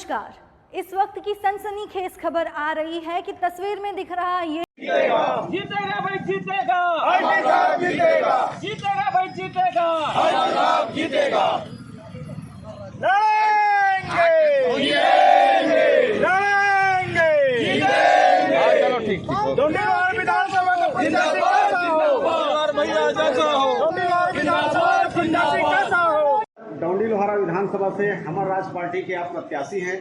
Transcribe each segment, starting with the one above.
नमस्कार। इस वक्त की सनसनीखेज खबर आ रही है कि तस्वीर में दिख रहा ये जीतेगा भाई जीतेगा, जीतेगा, जीतेगा भाई जीतेगा, जीतेगा, चलो ठीक विधानसभा का प्रत्याशी कैसा हो? डौंडी लोहारा विधानसभा से हमर राज पार्टी के आप प्रत्याशी हैं।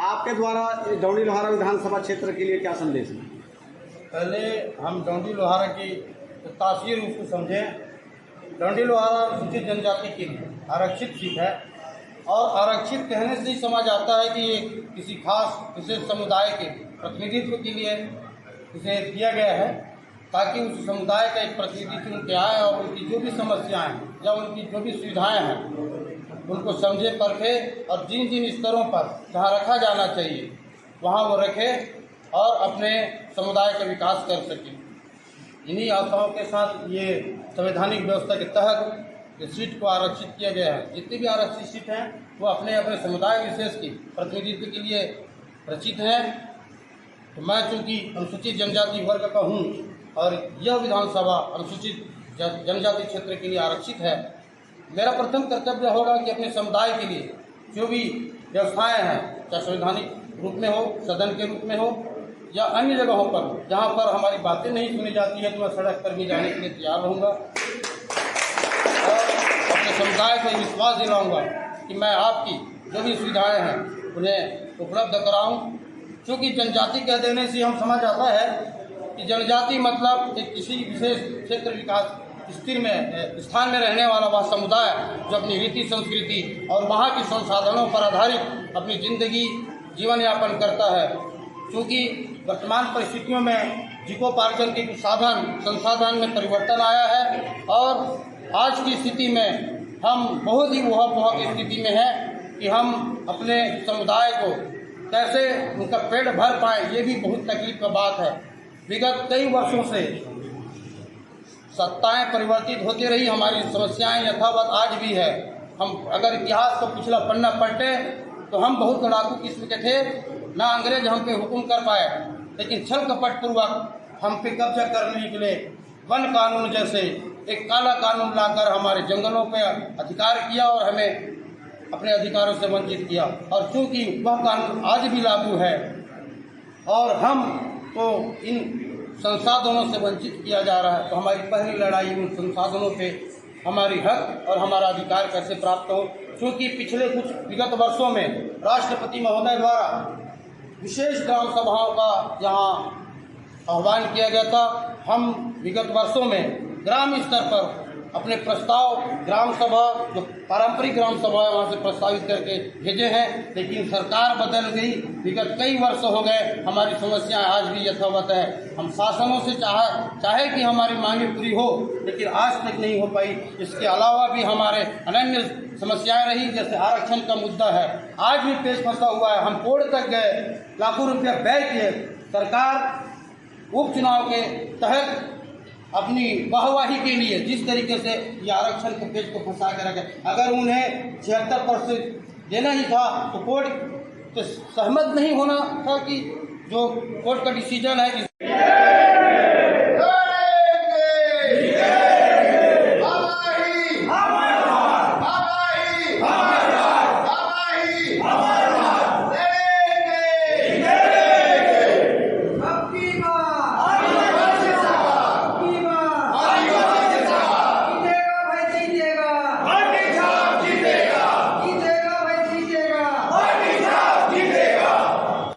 आपके द्वारा डौंडी लोहारा विधानसभा क्षेत्र के लिए क्या संदेश है? पहले हम डौंडी लोहारा की तासीर उसको समझें। डौंडी लोहारा अनुसूचित जनजाति के लिए आरक्षित सीट है और आरक्षित कहने से ही समझ आता है कि ये किसी खास विशेष समुदाय के प्रतिनिधित्व के लिए इसे दिया गया है, ताकि उस समुदाय का एक प्रतिनिधि चुन के आए और उनकी जो भी समस्याएं हैं या उनकी जो भी सुविधाएं हैं उनको समझे, परखे और जिन जिन स्तरों पर जहाँ रखा जाना चाहिए वहाँ वो रखे और अपने समुदाय का विकास कर सके। इन्हीं आशाओं के साथ ये संवैधानिक व्यवस्था के तहत इस सीट को आरक्षित किया गया है। जितनी भी आरक्षित सीट हैं वो अपने अपने समुदाय विशेष की प्रतिनिधित्व के लिए रचित हैं। तो मैं चूँकि अनुसूचित जनजाति वर्ग का हूँ और यह विधानसभा अनुसूचित जनजाति क्षेत्र के लिए आरक्षित है, मेरा प्रथम कर्तव्य होगा कि अपने समुदाय के लिए जो भी व्यवस्थाएं हैं, चाहे संवैधानिक रूप में हो, सदन के रूप में हो या अन्य जगहों पर जहां पर हमारी बातें नहीं सुनी जाती है, तो मैं सड़क पर भी जाने के लिए तैयार रहूँगा और अपने समुदाय को विश्वास दिलाऊँगा कि मैं आपकी जो भी सुविधाएँ हैं उन्हें उपलब्ध कराऊँ। क्योंकि जनजाति कह देने से हम समझ आता है कि जनजाति मतलब एक किसी विशेष क्षेत्र विकास स्थिर में स्थान में रहने वाला वह समुदाय जो अपनी रीति संस्कृति और वहाँ के संसाधनों पर आधारित अपनी जिंदगी जीवन यापन करता है। क्योंकि वर्तमान परिस्थितियों में जीविकोपार्जन के कुछ संसाधन में परिवर्तन आया है और आज की स्थिति में हम बहुत ही वह की स्थिति में हैं कि हम अपने समुदाय को कैसे उनका पेट भर पाए, ये भी बहुत तकलीफ का बात है। विगत कई वर्षों से सत्ताएं परिवर्तित होती रही, हमारी समस्याएं यथावत आज भी है। हम अगर इतिहास का पिछला पन्ना पलटे तो हम बहुत लड़ाकू किस्म के थे, ना अंग्रेज हम पे हुक्म कर पाए, लेकिन छल कपट पूर्वक हम पे कब्जा करने के लिए वन कानून जैसे एक काला कानून लाकर हमारे जंगलों पे अधिकार किया और हमें अपने अधिकारों से वंचित किया। और चूंकि वह कानून आज भी लागू है और हम तो इन संसाधनों से वंचित किया जा रहा है, तो हमारी पहली लड़ाई उन संसाधनों पे हमारी हक और हमारा अधिकार कैसे प्राप्त हो। क्योंकि पिछले कुछ विगत वर्षों में राष्ट्रपति महोदय द्वारा विशेष ग्राम सभाओं का यहाँ आह्वान किया गया था। हम विगत वर्षों में ग्राम स्तर पर अपने प्रस्ताव ग्राम सभा जो पारंपरिक ग्राम सभा है वहाँ से प्रस्तावित करके भेजे हैं, लेकिन सरकार बदल गई। विगत कई वर्ष हो गए, हमारी समस्याएं आज भी यथावत है। हम शासनों से चाहे कि हमारी मांगे पूरी हो, लेकिन आज तक नहीं हो पाई। इसके अलावा भी हमारे अनन्य समस्याएं रही, जैसे आरक्षण का मुद्दा है, आज भी पेश फंसा हुआ है। हम कोर्ट तक गए, लाखों रुपया व्यय किए। सरकार उपचुनाव के तहत अपनी वाहवाही के लिए जिस तरीके से ये आरक्षण के पेज को फंसा कर रखे, अगर उन्हें 76% देना ही था तो कोर्ट तो सहमत नहीं होना था कि जो कोर्ट का डिसीजन है